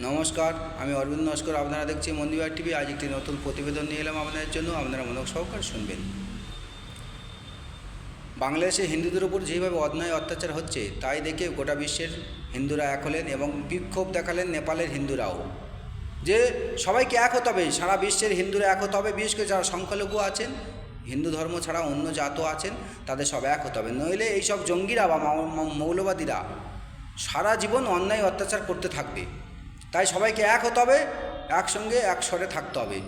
নমস্কার, আমি অরবিন্দ নস্কর। আপনারা দেখছি মন্দিরবাড়ি টিভি। আজ একটি নতুন প্রতিবেদন নিয়ে এলাম আপনাদের জন্য। আপনারা মনোযোগ সহকারে শুনবেন। বাংলাদেশে হিন্দুদের উপর যেভাবে অন্যায় অত্যাচার হচ্ছে তাই দেখে গোটা বিশ্বের হিন্দুরা এক হলেন এবং বিক্ষোভ দেখালেন নেপালের হিন্দুরাও, যে সবাইকে এক হতে হবে, সারা বিশ্বের হিন্দুরা এক হতে হবে। বিশেষ করে যারা সংখ্যালঘু আছেন, হিন্দু ধর্ম ছাড়া অন্য জাতও আছেন, তাদের সব এক হতে হবে। নইলে এইসব জঙ্গিরা বা মৌলবাদীরা সারা জীবন অন্যায় অত্যাচার করতে থাকবে। তাই সবাইকে এক হতে হবে, একসঙ্গে এক স্বরে থাকতে হবে।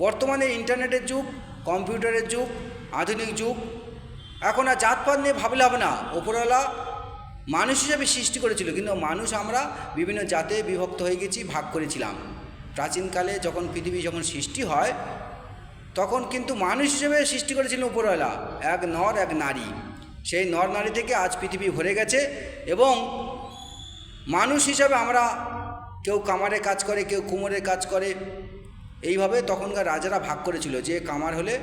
বর্তমানে ইন্টারনেটের যুগ, কম্পিউটারের যুগ, আধুনিক যুগ। এখন আর জাতপাত নিয়ে ভাবলে হবে না। ওপরওয়ালা মানুষ হিসেবে সৃষ্টি করেছিল, কিন্তু মানুষ আমরা বিভিন্ন জাতে বিভক্ত হয়ে গেছি, ভাগ করেছিলাম। প্রাচীনকালে যখন পৃথিবী যখন সৃষ্টি হয় তখন কিন্তু মানুষ হিসেবে সৃষ্টি করেছিলেন উপরওয়ালা, এক নর এক নারী। সেই নর নারী থেকে আজ পৃথিবী ভরে গেছে এবং মানুষ হিসাবে আমরা কেউ কামারে কাজ করে, কেউ কুমোরের কাজ করে। এইভাবে তখনকার রাজারা ভাগ করেছিল, যে কামার হলে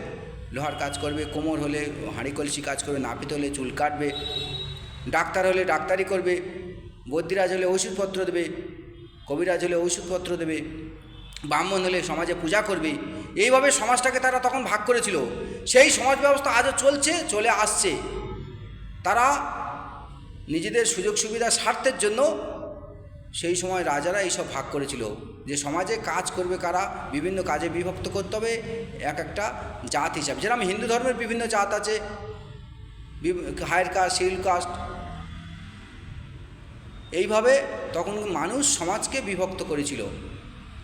লোহার কাজ করবে, কোমর হলে হাঁড়ি কলসি কাজ করবে, নাপিত হলে চুল কাটবে, ডাক্তার হলে ডাক্তারি করবে, বদ্যিরাজ হলে ওষুধপত্র দেবে, কবিরাজ হলে ওষুধপত্র দেবে, ব্রাহ্মণ হলে সমাজে পূজা করবে। এইভাবে সমাজটাকে তারা তখন ভাগ করেছিল। সেই সমাজ ব্যবস্থা আজও চলে আসছে। তারা নিজেদের সুযোগ সুবিধা স্বার্থের জন্য সেই সময় রাজারা এইসব ভাগ করেছিল, যে সমাজে কাজ করবে কারা, বিভিন্ন কাজে বিভক্ত করতে হবে এক একটা জাত হিসাবে। যেরকম হিন্দু ধর্মের বিভিন্ন জাত আছে, হায়ার কাস্ট, শিডিউল কাস্ট। এইভাবে তখন মানুষ সমাজকে বিভক্ত করেছিল।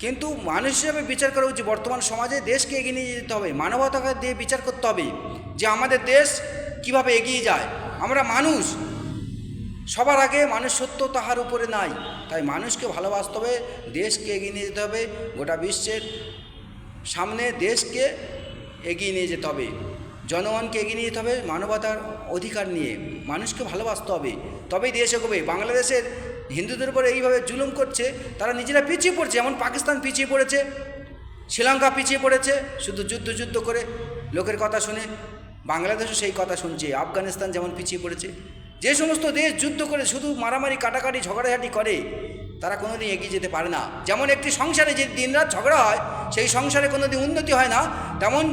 কিন্তু মানুষ হিসেবে বিচার করা উচিত। বর্তমান সমাজে দেশকে এগিয়ে নিয়ে যেতে হবে, মানবতাকে দিয়ে বিচার করতে হবে যে আমাদের দেশ কিভাবে এগিয়ে যায়। আমরা মানুষ, সবার আগে মানুষ সত্য, তাহার উপরে নাই। তাই মানুষকে ভালোবাসতে হবে, দেশকে এগিয়ে নিয়ে যেতে হবে, গোটা বিশ্বের সামনে দেশকে এগিয়ে নিয়ে যেতে হবে, জনগণকে এগিয়ে নিয়ে যেতে হবে মানবতার অধিকার নিয়ে। মানুষকে ভালোবাসতে হবে, তবেই দেশ এগোবে। বাংলাদেশের হিন্দুদের উপরে এইভাবে জুলুম করছে, তারা নিজেরা পিছিয়ে পড়ছে। যেমন পাকিস্তান পিছিয়ে পড়েছে, শ্রীলঙ্কা পিছিয়ে পড়েছে, শুধু যুদ্ধ করে লোকের কথা শুনে। বাংলাদেশও সেই কথা শুনছে। আফগানিস্তান যেমন পিছিয়ে পড়েছে। যে সমস্ত দেশ যুদ্ধ করে শুধু মারামারি, কাটাকাটি, ঝগড়াঝাটি করে, তারা কোনোদিন এগিয়ে যেতে পারে না। যেমন একটি সংসারে যে দিনরাত ঝগড়া হয়, সেই সংসারে কোনোদিন উন্নতি হয় না, তেমন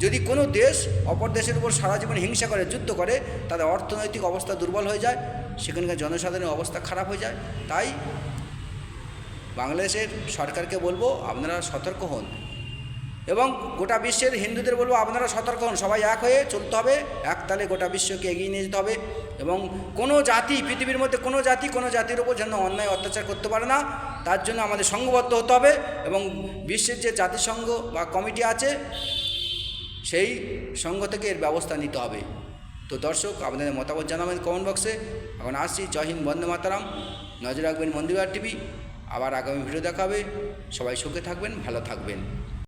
যদি কোনো দেশ অপর দেশের উপর সারা জীবন হিংসা করে, যুদ্ধ করে, তাদের অর্থনৈতিক অবস্থা দুর্বল হয়ে যায়, সেখানকার জনসাধারণের অবস্থা খারাপ হয়ে যায়। তাই বাংলাদেশের সরকারকে বলবো, আপনারা সতর্ক হন, এবং গোটা বিশ্বের হিন্দুদের বলবো, আপনারা সতর্ক হন। সবাই এক হয়ে চলতে হবে, এক তালে গোটা বিশ্বকে এগিয়ে নিয়ে যেতে হবে। এবং কোনো জাতি, পৃথিবীর মধ্যে কোনো জাতি কোনো জাতির উপর যেন অন্যায় অত্যাচার করতে পারে না, তার জন্য আমাদের সংঘবদ্ধ হতে হবে। এবং বিশ্বের যে জাতিসংঘ বা কমিটি আছে, সেই সংঘ থেকে এর ব্যবস্থা নিতে হবে। তো দর্শক, আপনাদের মতামত জানাবেন কমেন্ট বক্সে। এখন আসছি। জয় হিন্দ, বন্দে মাতরম। নজর রাখবেন মন্দিরবাড়ি টিভি। আবার আগামী ভিডিও দেখাবে। সবাই সুখে থাকবেন, ভালো থাকবেন।